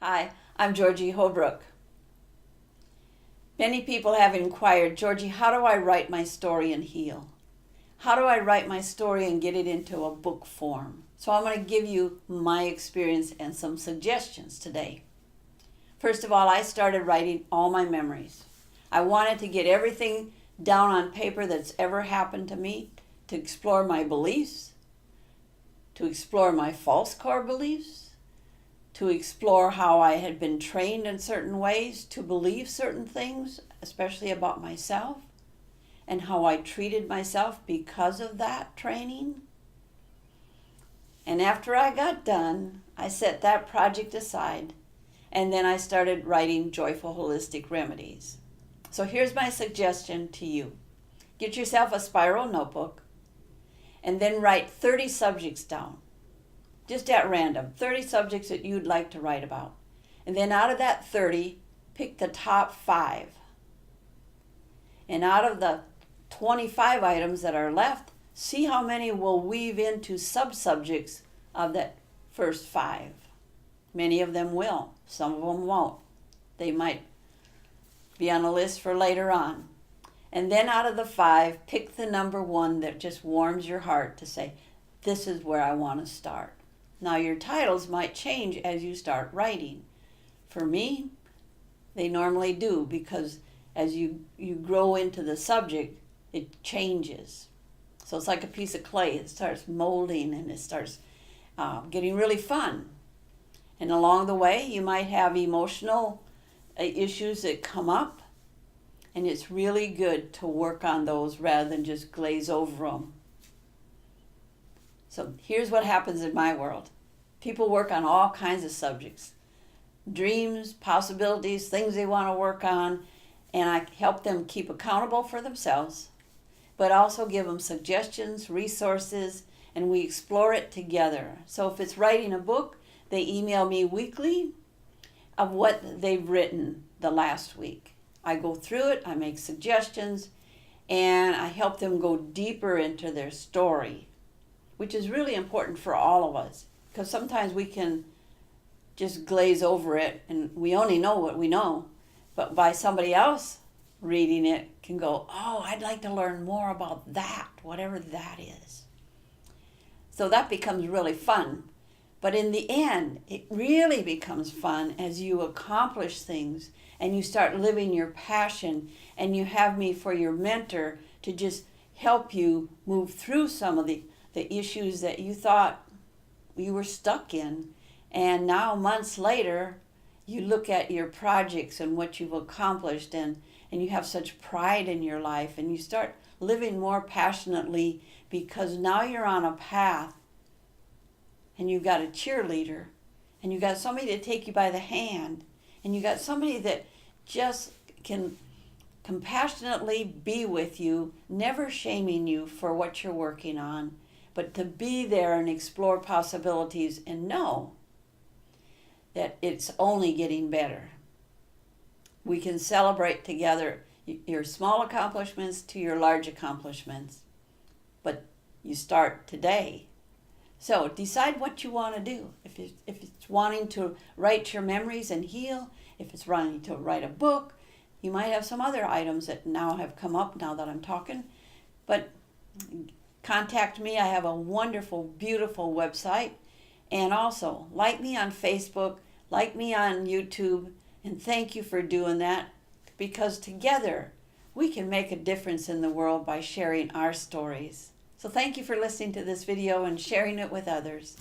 Hi, I'm Georgie Holbrook. Many people have inquired, Georgie, how do I write my story and heal? How do I write my story and get it into a book form? So I'm going to give you my experience and some suggestions today. First of all, I started writing all my memories. I wanted to get everything down on paper that's ever happened to me, to explore my beliefs, to explore my false core beliefs, to explore how I had been trained in certain ways to believe certain things, especially about myself, and how I treated myself because of that training. And after I got done, I set that project aside, and then I started writing Joyful Holistic Remedies. So here's my suggestion to you. Get yourself a spiral notebook, and then write 30 subjects down. Just at random, 30 subjects that you'd like to write about. And then out of that 30, pick the top 5. And out of the 25 items that are left, see how many will weave into sub-subjects of that first 5. Many of them will. Some of them won't. They might be on a list for later on. And then out of the 5, pick the number 1 that just warms your heart to say, this is where I want to start. Now your titles might change as you start writing. For me, they normally do, because as you grow into the subject, it changes. So it's like a piece of clay. It starts molding and it starts getting really fun. And along the way, you might have emotional issues that come up, and it's really good to work on those rather than just glaze over them. So here's what happens in my world. People work on all kinds of subjects. Dreams, possibilities, things they want to work on, and I help them keep accountable for themselves, but also give them suggestions, resources, and we explore it together. So if it's writing a book, they email me weekly of what they've written the last week. I go through it, I make suggestions, and I help them go deeper into their story, which is really important for all of us, because sometimes we can just glaze over it and we only know what we know, but by somebody else reading it can go, oh, I'd like to learn more about that, whatever that is. So that becomes really fun. But in the end, it really becomes fun as you accomplish things and you start living your passion, and you have me for your mentor to just help you move through some of the issues that you thought you were stuck in. And now months later, you look at your projects and what you've accomplished, and you have such pride in your life, and you start living more passionately because now you're on a path and you've got a cheerleader, and you've got somebody to take you by the hand, and you've got somebody that just can compassionately be with you, never shaming you for what you're working on, but to be there and explore possibilities and know that it's only getting better. We can celebrate together your small accomplishments to your large accomplishments, but you start today. So decide what you want to do. If it's wanting to write your memories and heal, if it's wanting to write a book, you might have some other items that now have come up now that I'm talking, but contact me. I have a wonderful, beautiful website. And also, like me on Facebook, like me on YouTube, and thank you for doing that, because together we can make a difference in the world by sharing our stories. So thank you for listening to this video and sharing it with others.